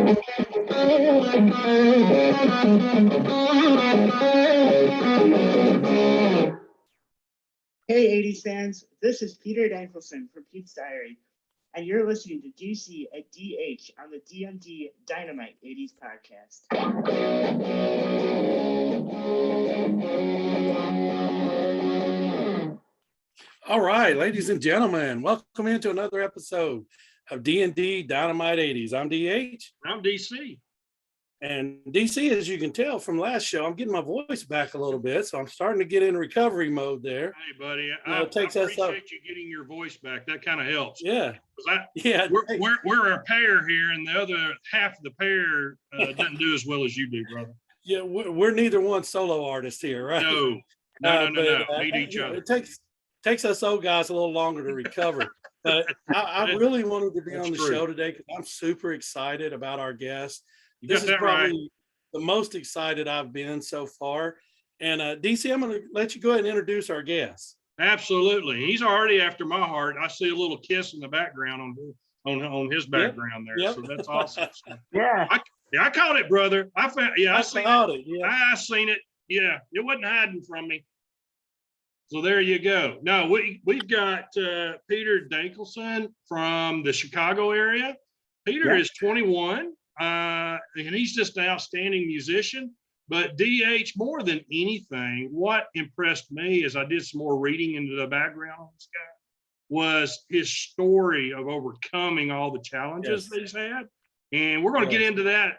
Hey 80s fans, this is Peter Dankelson from Pete's Diary, and you're listening to DC at DH on the DND Dynamite 80s podcast. All right, ladies and gentlemen, welcome into another episode of D&D Dynamite 80s. I'm DH. I'm DC. And DC, as you can tell from last show, I'm getting my voice back a little bit, so I'm starting to get in recovery mode there. Hey, buddy, I appreciate you getting your voice back. That kind of helps. Yeah. We're a pair here, and the other half of the pair doesn't do as well as you do, brother. Yeah, we're neither one solo artist here, right? No. Meet each other. It takes us old guys a little longer to recover. But I really wanted to be on the show today because I'm super excited about our guest. This is probably the most excited I've been so far. And DC, I'm going to let you go ahead and introduce our guest. Absolutely. He's already after my heart. I see a little kiss in the background on his background there. Yep. So that's awesome. Yeah. I caught it, brother. I caught it. Yeah. I seen it. Yeah. It wasn't hiding from me. So there you go. Now we've got Peter Dankelson from the Chicago area. Peter is 21. And he's just an outstanding musician. But DH, more than anything, what impressed me as I did some more reading into the background on this guy was his story of overcoming all the challenges that he's had. And we're going to get into that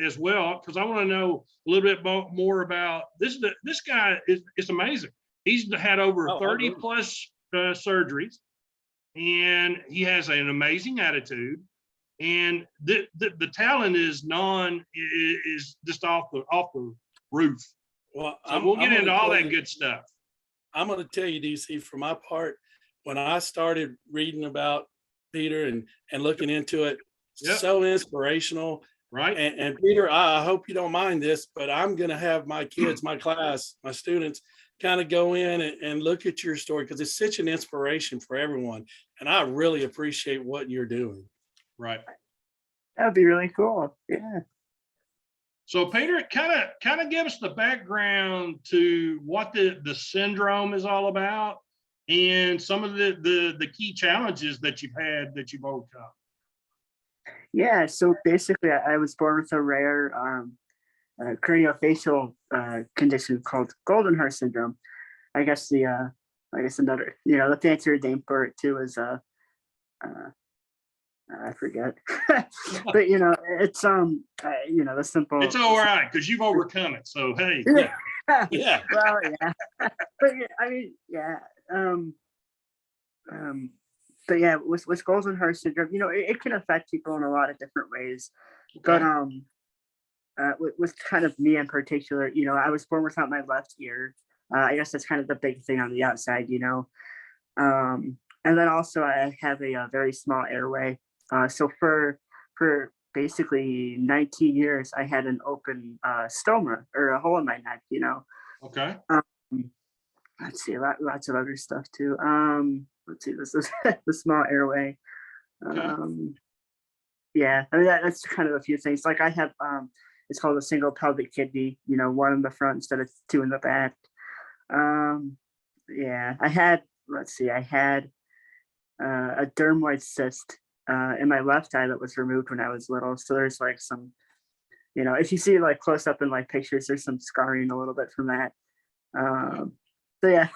as well, because I want to know a little bit more about this. This guy is amazing. He's had over 30 plus surgeries, and he has an amazing attitude. And the talent is just off the roof. Well, so we'll get into all that good stuff. I'm going to tell you, DC, for my part, when I started reading about Peter and looking into it, so inspirational. Right. And Peter, I hope you don't mind this, but I'm going to have my kids, my class, my students kind of go in and look at your story because it's such an inspiration for everyone. And I really appreciate what you're doing. Right. That'd be really cool. Yeah. So Peter, kind of give us the background to what the syndrome is all about and some of the key challenges that you've overcome. Yeah. So basically, I was born with a rare craniofacial condition called golden hair syndrome. I guess another, the fancier name for it too is I forget, but it's the simple. It's all right because you've overcome it. So hey, yeah. Well, yeah, but I mean, yeah, but yeah, with golden hair syndrome, it can affect people in a lot of different ways. Okay. But with kind of me in particular, I was born without my left ear. I guess that's kind of the big thing on the outside, and then also I have a very small airway. So for basically 19 years, I had an open stoma or a hole in my neck, Okay. Let's see, lots of other stuff too. Let's see, this is the small airway. Okay. Yeah, I mean, that's kind of a few things. Like I have, it's called a single pelvic kidney, one in the front instead of two in the back. Yeah, I had a dermoid cyst in my left eye that was removed when I was little. So there's like some, if you see like close up in like pictures, there's some scarring a little bit from that. So yeah,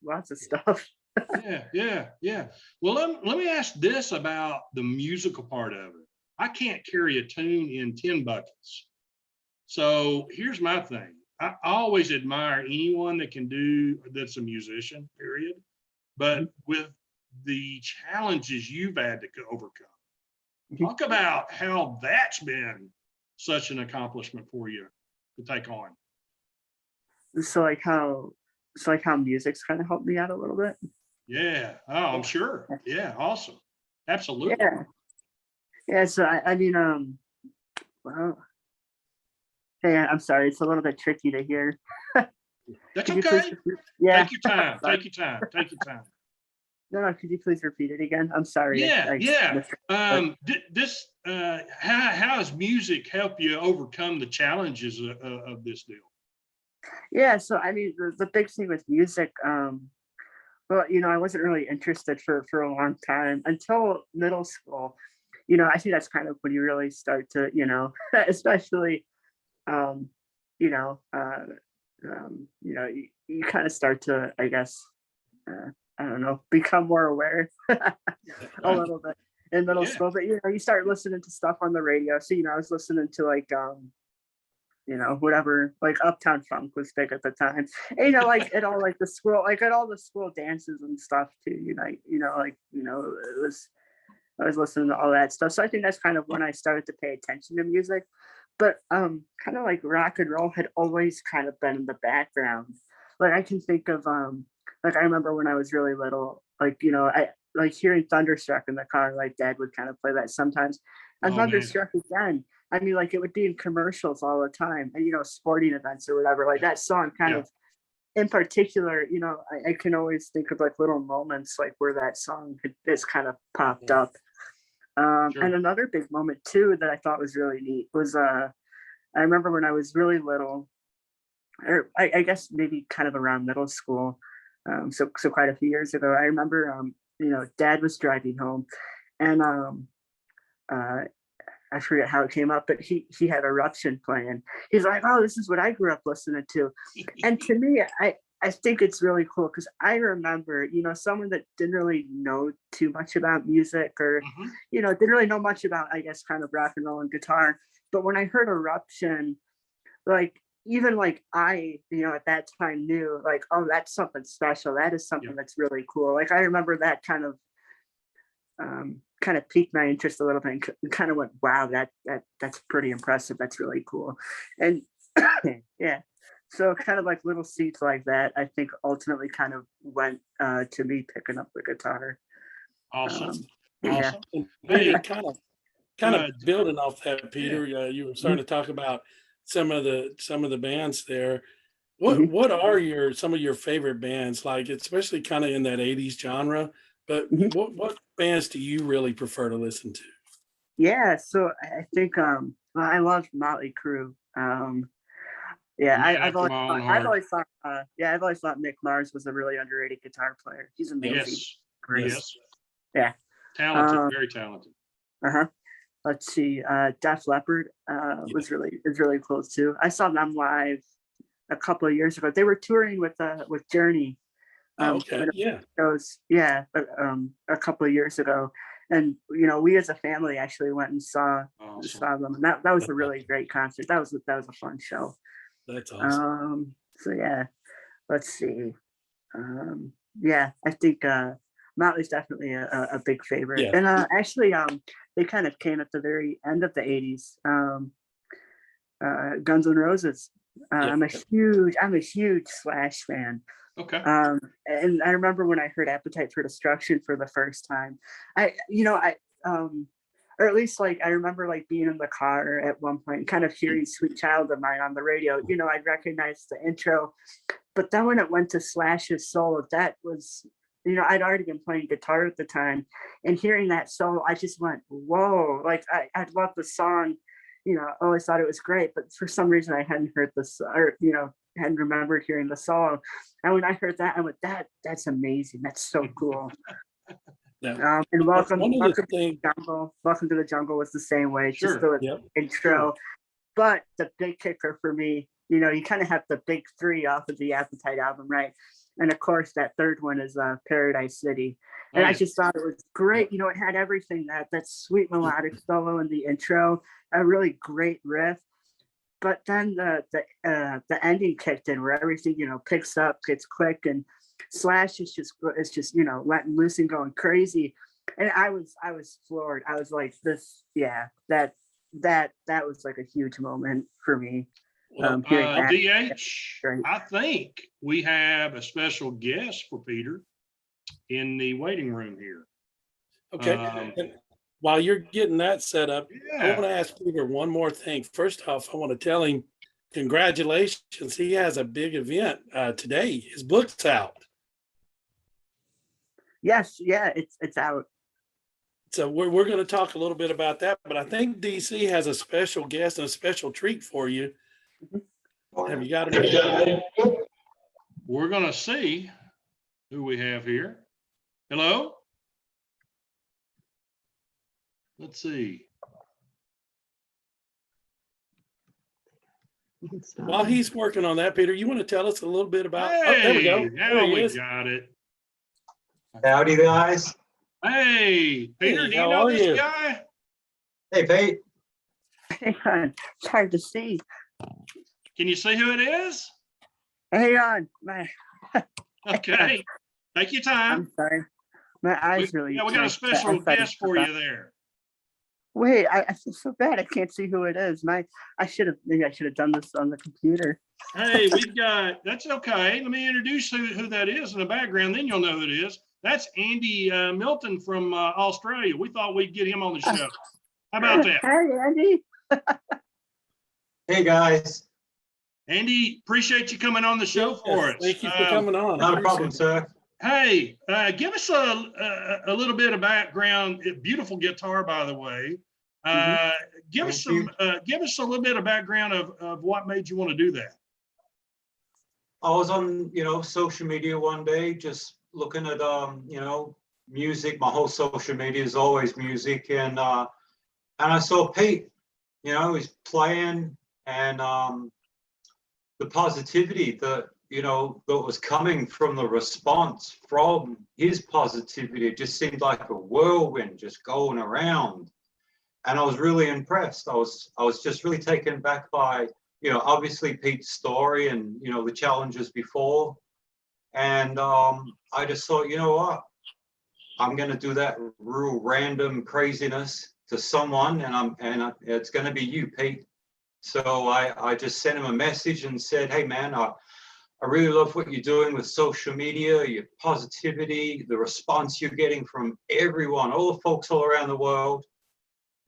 lots of stuff. Yeah. Well, let me ask this about the musical part of it. I can't carry a tune in 10 buckets. So here's my thing. I always admire anyone that's a musician, period. But with the challenges you've had to overcome, talk about how that's been such an accomplishment for you to take on. So like how music's kind of helped me out a little bit. Yeah. Oh, I'm sure. Yeah. Awesome. Absolutely. Yeah. So I mean, well, hey, I'm sorry. It's a little bit tricky to hear. That's okay. Yeah. Take your time. Take your time. No, could you please repeat it again? I'm sorry. Yeah. How has music helped you overcome the challenges of this deal? Yeah, so I mean, the big thing with music, well, I wasn't really interested for a long time until middle school. I think that's kind of when you really start to, especially, um, you know, uh, you kind of start to, I guess, I don't know, become more aware a little bit in middle Yeah. school. But you start listening to stuff on the radio. So I was listening to like whatever, like Uptown Funk was big at the time. And, like at all like the school, like at all the school dances and stuff too. It was I was listening to all that stuff. So I think that's kind of when I started to pay attention to music. But kind of like rock and roll had always kind of been in the background. Like I can think of like I remember when I was really little, like I like hearing Thunderstruck in the car, like dad would kind of play that sometimes. And Oh, man. Thunderstruck again. I mean, like it would be in commercials all the time and sporting events or whatever. Like that song kind Yeah. of in particular, I can always think of like little moments like where that song has kind of popped up. Sure. And another big moment too that I thought was really neat was I remember when I was really little, or I guess maybe kind of around middle school, so quite a few years ago. I remember dad was driving home, and uh, I forget how it came up, but he had Eruption playing. He's like, "Oh, this is what I grew up listening to," and to me, I think it's really cool because I remember, someone that didn't really know too much about music or, Mhm. didn't really know much about, I guess, kind of rock and roll and guitar. But when I heard Eruption, like even like I, at that time knew like, oh, that's something special. That is something Yeah. that's really cool. Like I remember that kind of piqued my interest a little bit and kind of went, wow, that's pretty impressive. That's really cool. And yeah. So kind of like little seeds like that, I think ultimately kind of went to me picking up the guitar. Awesome. Yeah. Awesome. And Hey, really kind of good. building off that, Peter, you were starting to talk about some of the bands there. Mhm. What are some of your favorite bands, like especially kind of in that 80s genre? But Mhm. what bands do you really prefer to listen to? Yeah. So I think well, I love Motley Crue. Yeah, Yeah, come on, I've hard. always thought I've always thought Mick Mars was a really underrated guitar player. He's Yep. amazing. Yes. Great. Yes. Yeah. Talented, Um, very talented. uh-huh. Let's see. Def Leppard Yeah. was really close too. I saw them live a couple of years ago. They were touring with Journey. Oh, okay. When Yeah. shows, yeah, a couple of years ago, and we as a family actually went and Awesome. saw them. And that was a really great concert. That was a fun show. That's awesome. So yeah, let's see. Yeah, I think Motley's definitely a big favorite. Yeah. And actually, they kind of came at the very end of the '80s. Guns N' Roses. Yeah. I'm a huge Slash fan. Okay. And I remember when I heard Appetite for Destruction for the first time, or at least like I remember like being in the car at one point and kind of hearing Sweet Child of Mine on the radio. I'd recognize the intro, but then when it went to Slash's solo, that was, I'd already been playing guitar at the time, and hearing that solo, I just went, whoa, like I love the song, I always thought it was great, but for some reason I hadn't heard this, or, hadn't remembered hearing the song. And when I heard that, I went, that's amazing. That's so cool. Yeah. And One of the things. Welcome to the Jungle was the same way. Sure. Just the Yep. intro. But the big kicker for me, you kind of have the big three off of the Appetite album, right? And of course, that third one is Paradise City. And I just thought it was great. It had everything, that sweet melodic solo in the intro, a really great riff. But then the ending kicked in where everything, picks up, gets quick, and Slash is just letting loose and going crazy. And I was floored. I was like, this, yeah, that was like a huge moment for me. Well, Hearing that. DH, Great. I think we have a special guest for Peter in the waiting room here. okay. And while you're getting that set up, I want Yeah. to ask Peter one more thing. First off, I want to tell him congratulations. He has a big event today. His book's out. Yes, yeah, it's out. So we're going to talk a little bit about that, but I think DC has a special guest and a special treat for you. Have you got it? We're going to see who we have here. Hello? Let's see. While he's working on that, Peter, you want to tell us a little bit about? Hey, Oh, there we go. now we got it. Howdy, guys. Hey, Peter, Hey, do you how know are this you? guy? Hey, Pete. Hang on, it's hard to see. Can you see who it is? Hang on, Okay, take your time. I'm sorry. My eyes really. Yeah, we got a special guest for you there. Wait, I feel so bad. I can't see who it is. Maybe I should have done this on the computer. Hey, that's okay. Let me introduce who that is in the background, then you'll know who it is. That's Andy Milton from Australia. We thought we'd get him on the show. How about that? Hey, Andy. Hey, guys. Andy, appreciate you coming on the show for us. Thank you for coming on. Not a problem, sir. Hey, give us a little bit of background. Beautiful guitar, by the way. Give us a little bit of background of what made you want to do that. I was on, social media one day, just looking at, music. My whole social media is always music, and I saw Pete. He's playing, and the positivity that was coming from the response from his positivity, it just seemed like a whirlwind just going around. And I was really impressed. I was just really taken back by, obviously Pete's story and, the challenges before. And I just thought, you know what? I'm going to do that real random craziness to someone, and it's going to be you, Pete. So I just sent him a message and said, hey, man, I really love what you're doing with social media, your positivity, the response you're getting from everyone, all the folks all around the world.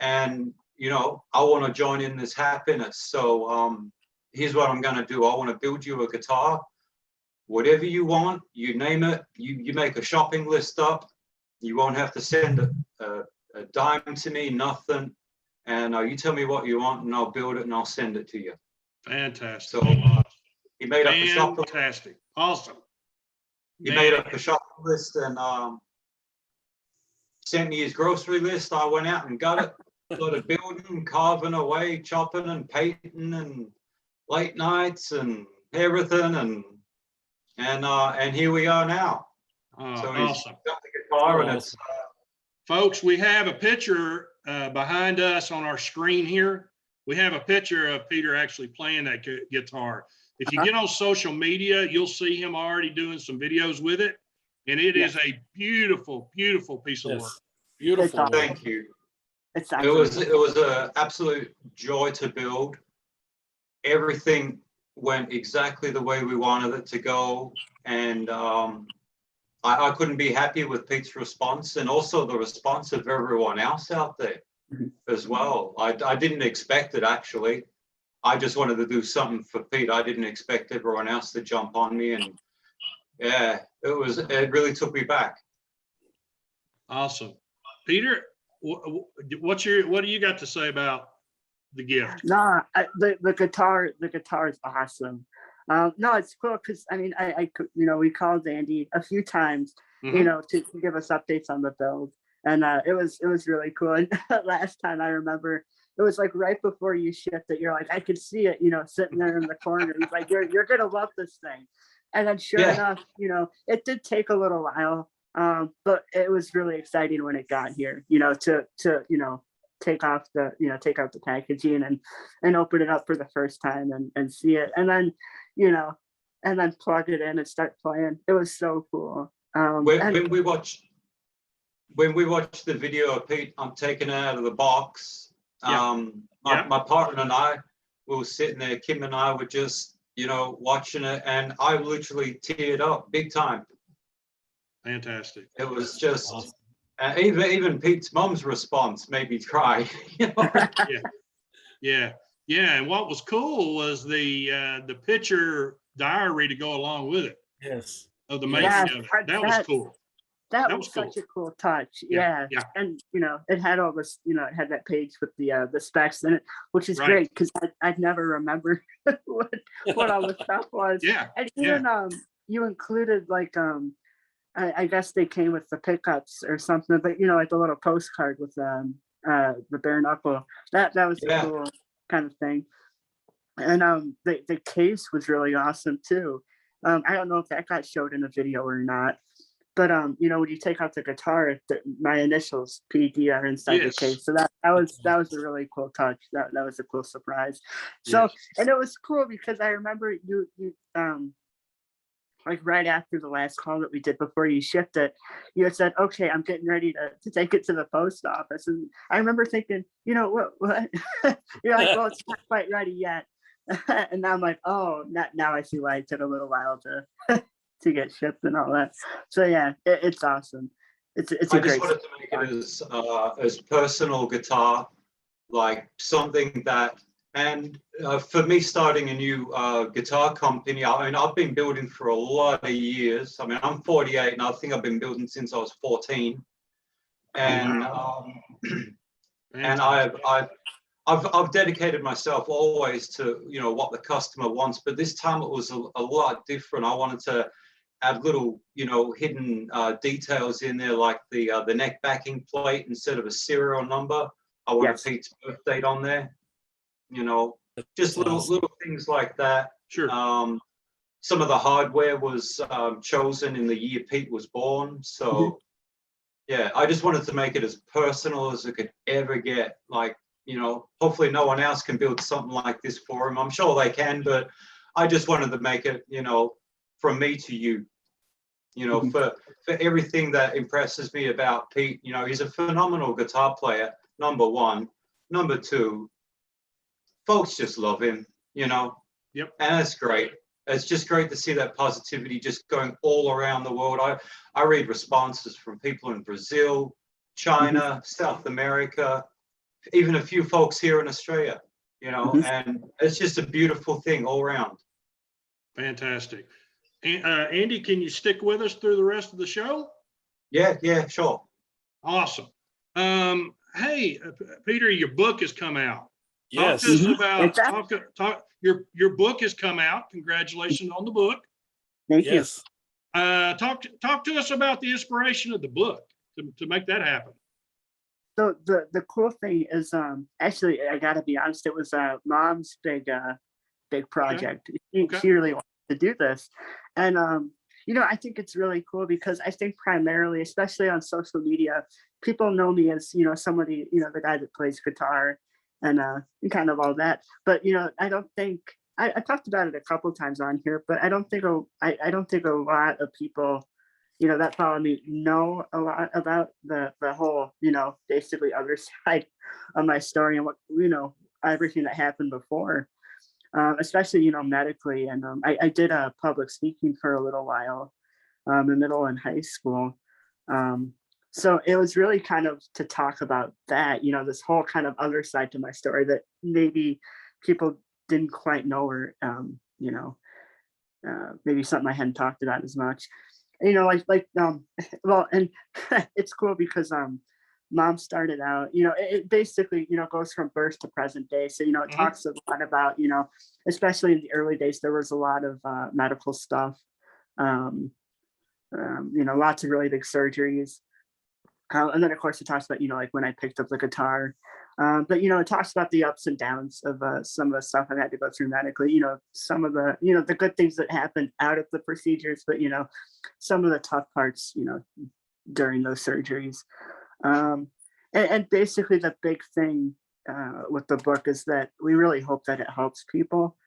And, I want to join in this happiness. So here's what I'm going to do. I want to build you a guitar, whatever you want, you name it. You make a shopping list up. You won't have to send a dime to me, nothing. And you tell me what you want and I'll build it and I'll send it to you. Fantastic. So he made up a shopping. Fantastic. Awesome. He made up a shopping list and sent me his grocery list. I went out and got it. Started building, carving away, chopping and painting, and late nights and everything, and here we are now. So he's awesome. got the guitar, and it's folks, we have a picture behind us on our screen here. We have a picture of Peter actually playing that guitar. If you get on social media, you'll see him already doing some videos with it, and it is a beautiful, beautiful piece of work. Beautiful. Thank you. It was an absolute joy to build. Everything went exactly the way we wanted it to go, and I couldn't be happy with Pete's response, and also the response of everyone else out there as well. I didn't expect it, actually. I just wanted to do something for Pete. I didn't expect everyone else to jump on me, and yeah, it really took me back. Awesome. Peter, what do you got to say about the gift? No, the guitar is awesome. No, it's cool because I we called Andy a few times, to give us updates on the build, and it was really cool. And last time I remember, it was like right before you shipped it. You're like, I could see it, sitting there in the corner. He's like, you're gonna love this thing. And then sure enough, it did take a little while, but it was really exciting when it got here. To take out the packaging and open it up for the first time and see it, and then plug it in and start playing. It was so cool. When we watched the video of Pete, I'm taking it out of the box. My partner and I, we were sitting there. Kim and I were just watching it, and I literally teared up big time. Fantastic. It was just awesome. Even Pete's mom's response made me cry. Yeah. And what was cool was the picture diary to go along with it. Yes. Of the making of it. That was cool. That That was was cool. such a cool touch. Yeah, Yeah. And it had all this, it had that page with the specs in it, which is Right. great because I'd never remembered what all the stuff was. Yeah, And yeah. even you included like I guess they came with the pickups or something, but like the little postcard with the bare knuckle. That was a Yeah. cool kind of thing. And the case was really awesome too. I don't know if that got showed in a video or not, but when you take out the guitar, my initials PD are inside Yes. the case. So that was a really cool touch. That was a cool surprise. So Yes. and it was cool because I remember you like right after the last call that we did before you shipped it, you had said, okay, I'm getting ready to take it to the post office. And I remember thinking, what? You're like, well, it's not quite ready yet. And now I'm like, oh, now I see why it took a little while to to get shipped and all that. So yeah, it's awesome. It's I a just great wanted to make it as personal guitar, like something that, and for me starting a new guitar company, I mean, I've been building for a lot of years. I mean, I'm 48 and I think I've been building since I was 14. And and I've dedicated myself always to what the customer wants, but this time it was a lot different. I wanted to add little hidden details in there, like the neck backing plate instead of a serial number. I wanted Yes. Pete's birth date on there. Just That's awesome. little things like that. Sure. Some of the hardware was chosen in the year Pete was born. So yeah, I just wanted to make it as personal as it could ever get. Like, hopefully no one else can build something like this for him. I'm sure they can, but I just wanted to make it, from me to you, for everything that impresses me about Pete. He's a phenomenal guitar player, number one. Number two, folks just love him, Yep. And that's great. It's just great to see that positivity just going all around the world. I read responses from people in Brazil, China, South America, even a few folks here in Australia, and it's just a beautiful thing all around. Fantastic. Andy, can you stick with us through the rest of the show? Yeah, sure. Awesome. Hey, Peter, your book has come out. Yes. Talk to us about Exactly. talk. Your book has come out. Congratulations on the book. Thank you. Yes. Talk to us about the inspiration of the book to make that happen. So the cool thing is, actually, I gotta be honest, it was Mom's big project. Okay. She really wanted to do this, and I think it's really cool because I think primarily, especially on social media, people know me as somebody, the guy that plays guitar and kind of all that. But I don't think I talked about it a couple times on here, but I don't think I don't think a lot of people that follow me know a lot about the whole, basically other side of my story and what, everything that happened before, especially, medically. And I did public speaking for a little while in middle and high school. So it was really kind of to talk about that, this whole kind of other side to my story that maybe people didn't quite know, or, maybe something I hadn't talked about as much. Well, and it's cool because Mom started out, it basically, goes from birth to present day. So, it talks a lot about, especially in the early days, there was a lot of medical stuff, lots of really big surgeries. And then, of course, it talks about, like when I picked up the guitar. But, it talks about the ups and downs of some of the stuff I had to go through medically, some of the, the good things that happened out of the procedures, but, some of the tough parts, during those surgeries. And basically the big thing with the book is that we really hope that it helps people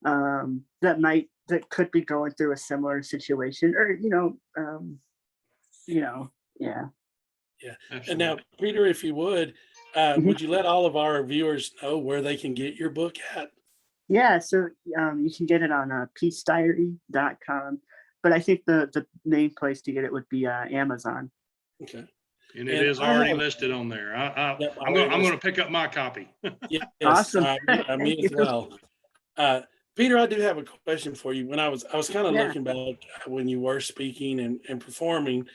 that could be going through a similar situation, or, yeah. Yeah. Absolutely. And now, Peter, if you would you let all of our viewers know where they can get your book at? Yeah, so you can get it on peacediary.com, but I think the main place to get it would be Amazon. Okay. And it is already listed on there. Yep, I'm going to pick up my copy. Yes, Awesome. Me as well. Peter, I do have a question for you. When I was kind of Yeah. looking back when you were speaking and performing,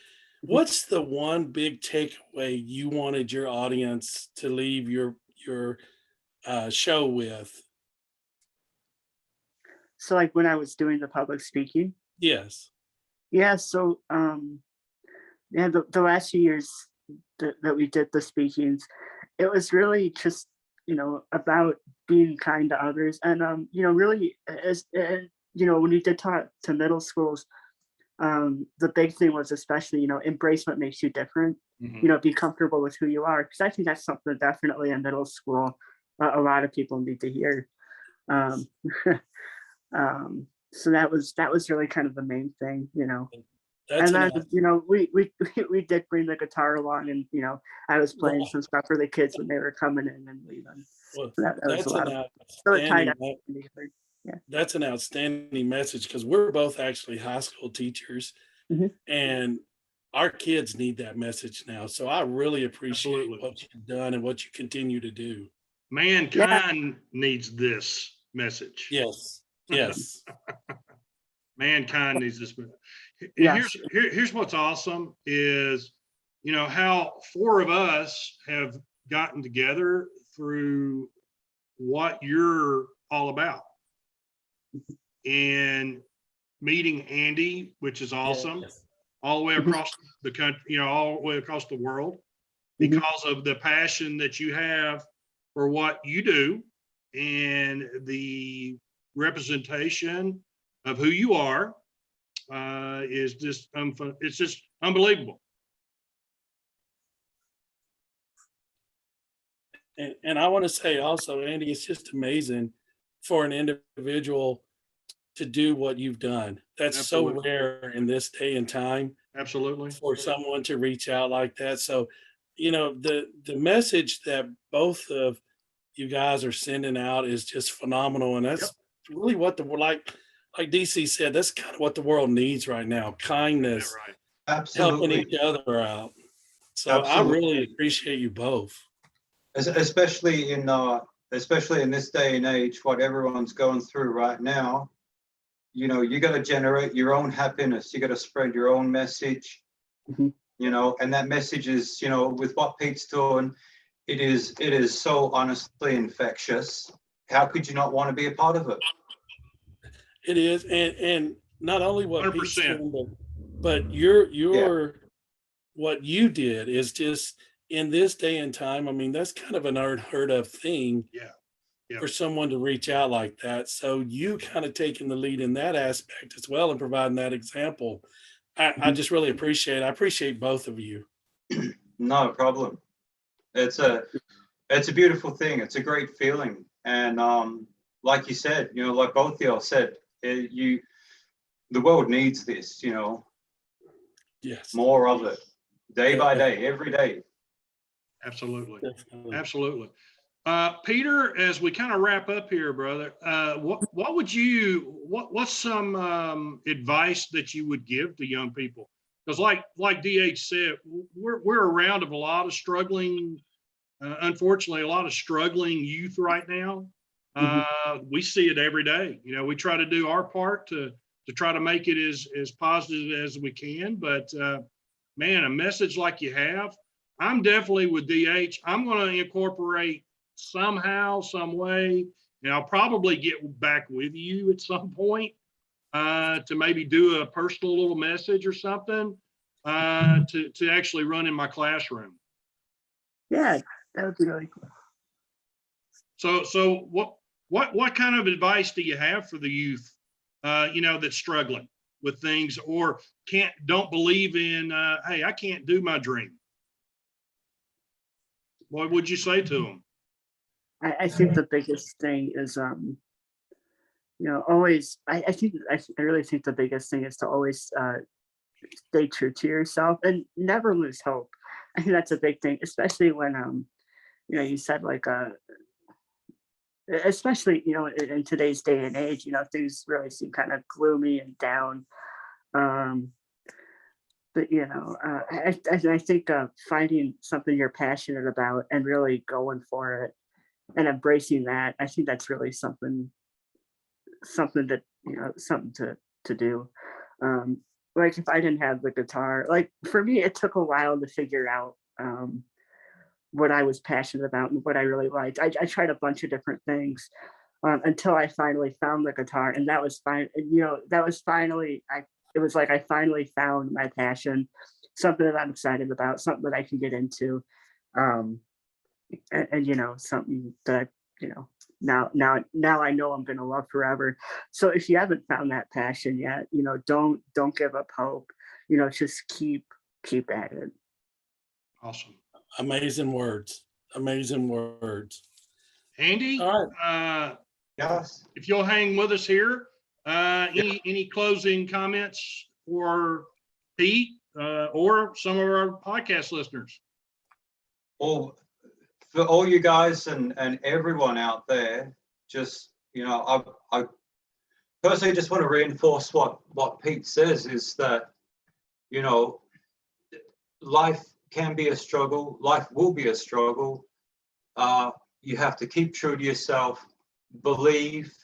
what's the one big takeaway you wanted your audience to leave your show with? So like when I was doing the public speaking, Yes. yeah. So yeah, the last few years that we did the speakings, it was really just about being kind to others, and really as when we did talk to middle schools, the big thing was especially embrace what makes you different. Mhm. Be comfortable with who you are, because I think that's something definitely in middle school a lot of people need to hear. Um, so that was really kind of the main thing. That's And an then, we did bring the guitar along, and I was playing well, some stuff for the kids when they were coming in and leaving. well, So that was a that's an lot of, so it tied outstanding everything together. Yeah. that's an outstanding message because we're both actually high school teachers, Mhm. and our kids need that message now. So I really appreciate Absolutely. what you've done and what you continue to do. Yeah. Mankind needs this message. Yes. Yes. Mankind needs this. And Yes. here's what's awesome is, how four of us have gotten together through what you're all about, and meeting Andy, which is awesome, Yes. all the way Mhm. across the country, all the way across the world, Mhm. because of the passion that you have for what you do and the representation of who you are, is just it's just unbelievable. And I want to say also, Andy, it's just amazing for an individual to do what you've done. That's so Absolutely. rare in this day and time Absolutely. for someone to reach out like that. So, the message that both of you guys are sending out is just phenomenal, and Yep. that's really what like DC said, that's kind of what the world needs right now: kindness, Yeah, right. helping Absolutely. each other out. So I really Absolutely. appreciate you both. Especially in this day and age, what everyone's going through right now. You got to generate your own happiness. You got to spread your own message. Mhm. And that message is, with what Pete's doing, it is so honestly infectious. How could you not want to be a part of it? It is, and not only what Pete's 100%. doing, but your Yeah. what you did is just in this day and time. I mean, that's kind of an unheard of thing Yeah. Yeah. for someone to reach out like that. So you kind of taking the lead in that aspect as well and providing that example. I Mhm. just really appreciate it. I appreciate both of you. No problem. It's a beautiful thing. It's a great feeling. And like you said, like both of y'all said, the world needs this, Yes, more of it, day by definitely. day, every day. Absolutely. Definitely. Absolutely. Peter, as we kind of wrap up here, brother, what's some advice that you would give to young people? Because like DH said, we're around of a lot of struggling, unfortunately, a lot of struggling youth right now. Mhm. We see it every day. We try to do our part to try to make it as positive as we can. But man, a message like you have, I'm definitely with DH. I'm going to incorporate somehow, some way, and I'll probably get back with you at some point to maybe do a personal little message or something to actually run in my classroom. Yeah, that would be really cool. So what kind of advice do you have for the youth, that's struggling with things or don't believe in, hey, I can't do my dream? What would you say to them? I think the biggest thing is always I really think the biggest thing is to always stay true to yourself and never lose hope. I think that's a big thing, especially when you said like especially in today's day and age, things really seem kind of gloomy and down. Um, but I think finding something you're passionate about and really going for it and embracing that, I think that's really something that something to do. Um, like if I didn't have the guitar, like for me, it took a while to figure out what I was passionate about and what I really liked. I tried a bunch of different things until I finally found the guitar, and that was fine. You know, that was finally it was like I finally found my passion, something that I'm excited about, something that I can get into, and you know, something that you know now I know I'm going to love forever. So if you haven't found that passion yet, you know, don't give up hope. You know, just keep at it. Awesome. Amazing words. Amazing words. Andy, All right. Yes. if you'll hang with us here, any closing comments for Pete or some of our podcast listeners? Well, for all you guys and everyone out there, just, you know, I personally just want to reinforce what Pete says is that, you know, life can be a struggle. Life will be a struggle. You have to keep true to yourself, believe.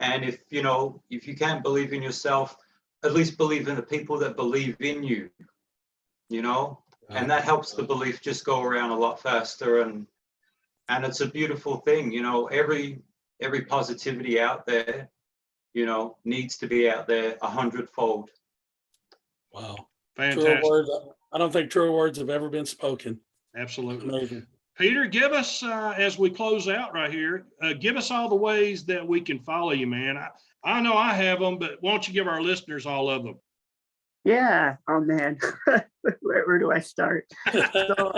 And if you can't believe in yourself, at least believe in the people that believe in you, you know, and that helps the belief just go around a lot faster. And it's a beautiful thing, you know, every positivity out there, you know, needs to be out there 100-fold. Wow. Fantastic. True words. I don't think truer words have ever been spoken. Absolutely. Amazing. Peter, give us, as we close out right here, give us all the ways that we can follow you, man. I know I have them, but why don't you give our listeners all of them? Yeah. Oh man, where do I start? So,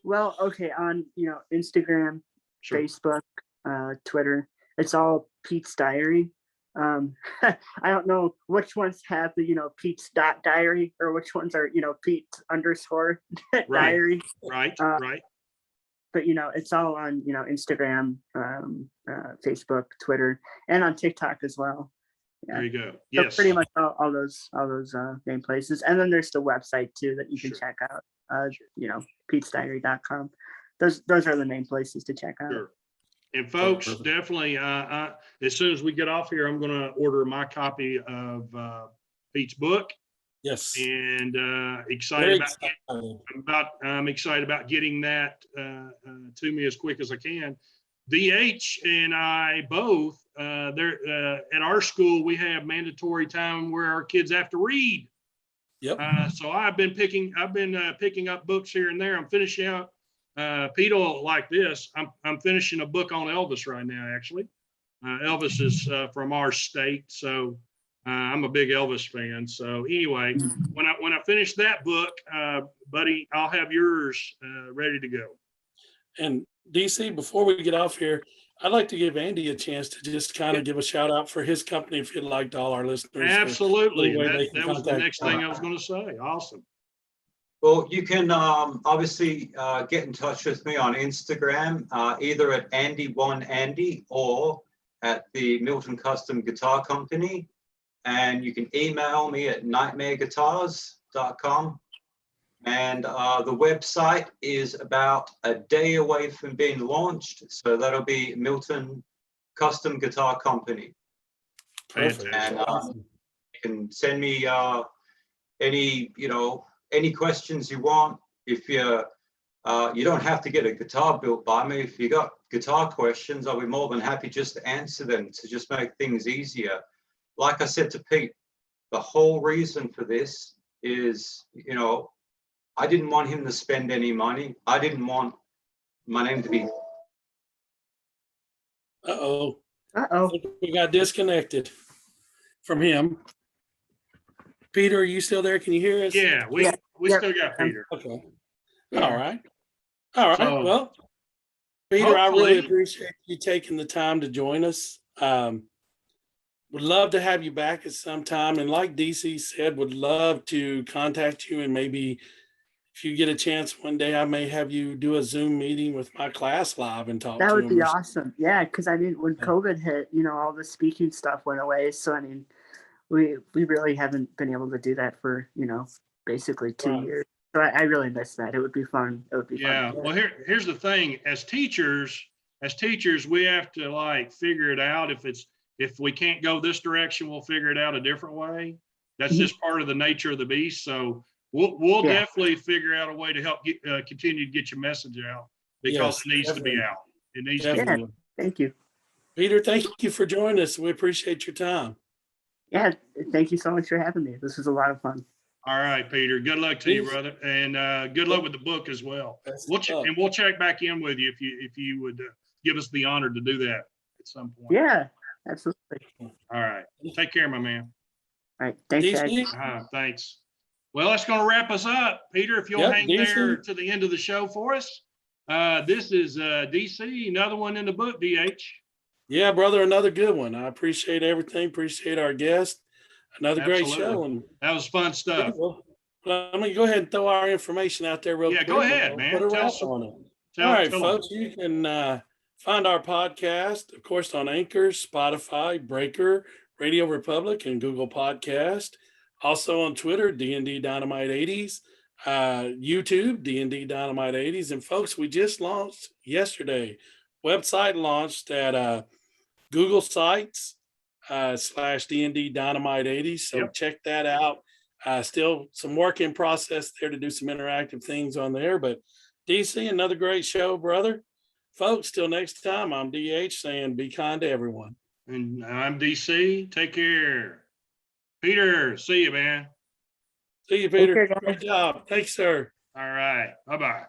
well, okay, on Instagram, Sure. Facebook, Twitter, it's all Pete's Diary. I don't know which ones have the Pete's diary or which ones are Pete's _ diary. Right. But it's all on Instagram, Facebook, Twitter, and on TikTok as well. Yeah. There you go. So Yes. pretty much all those main places, and then there's the website too that you can check out. Pete'sDiary.com. Those are the main places to check out. Sure. And folks, definitely, as soon as we get off here, I'm going to order my copy of Pete's book. Yes. And I'm excited about getting that to me as quick as I can. DH and I both, at our school, we have mandatory time where our kids have to read. Yep. So I've been picking up books here and there. I'm finishing up. Pete will like this. I'm finishing a book on Elvis right now. Actually, Elvis is from our state, so I'm a big Elvis fan. So anyway, when I finish that book, buddy, I'll have yours ready to go. And DC, before we get off here, I'd like to give Andy a chance to just kind of give a shout out for his company if you'd like to all our listeners. Absolutely. That was the next thing I was going to say. Awesome. Well, you can obviously get in touch with me on Instagram, either at Andy1Andy or at the Milton Custom Guitar Company. And you can email me at nightmareguitars.com. And the website is about a day away from being launched. So that'll be Milton Custom Guitar Company. Fantastic. And you can send me any questions you want. If you don't have to get a guitar built by me. If you got guitar questions, I'll be more than happy just to answer them to just make things easier. Like I said to Pete, the whole reason for this is, I didn't want him to spend any money. I didn't want my name to be. Uh-oh. We got disconnected from him. Peter, are you still there? Can you hear us? Yeah, we still got Peter. Okay. Yeah. All right. So, well, Peter, I really hopefully- appreciate you taking the time to join us. Would love to have you back at some time. And like DC said, would love to contact you, and maybe if you get a chance one day, I may have you do a Zoom meeting with my class live and talk to them. That would be awesome. Yeah, because when COVID hit, all the speaking stuff went away. So we really haven't been able to do that for basically 2 years. So I really miss that. It would be fun. It would be fun. Well, here's the thing. As teachers, we have to figure it out. If we can't go this direction, we'll figure it out a different way. That's just part of the nature of the beast. So we'll Yeah. definitely figure out a way to help continue to get your message out, because Yes, it needs to be definitely. out. It needs to be. Definitely. Thank you. Peter, thank you for joining us. We appreciate your time. Yeah, thank you so much for having me. This was a lot of fun. All right, Peter. Good luck to you, Please. brother, and good luck with the book as well. Best We'll of luck. and we'll check back in with you if you would give us the honor to do that at some point. Yeah, absolutely. All right. Take care, my man. All right. Thanks, guys. DC? Thanks. Well, that's going to wrap us up. Peter, if you'll Yep, hang DC. there to the end of the show for us. This is DC, another one in the book, DH. Yeah, brother, another good one. I appreciate everything. Appreciate our guest. Another great Absolutely. show. And That was fun stuff. well, I'm going to go ahead and throw our information out there real Yeah, quick. go ahead, We'll man. Put a Tell wrap us- on it. Tell- All right, tell 'em. folks, you can find our podcast, of course, on Anchor, Spotify, Breaker, Radio Republic, and Google Podcast. Also on Twitter, DND Dynamite 80s, YouTube, DND Dynamite 80s. And folks, we just launched yesterday. Website launched at Google Sites /DND Dynamite 80s. So Yep. check that out. Still some work in process there to do some interactive things on there. But DC, another great show, brother. Folks, till next time, I'm DH saying be kind to everyone. And I'm DC. Take care. Peter, see you, man. See you, Peter. care, guys. Great job. Thanks, sir. All right. Bye-bye.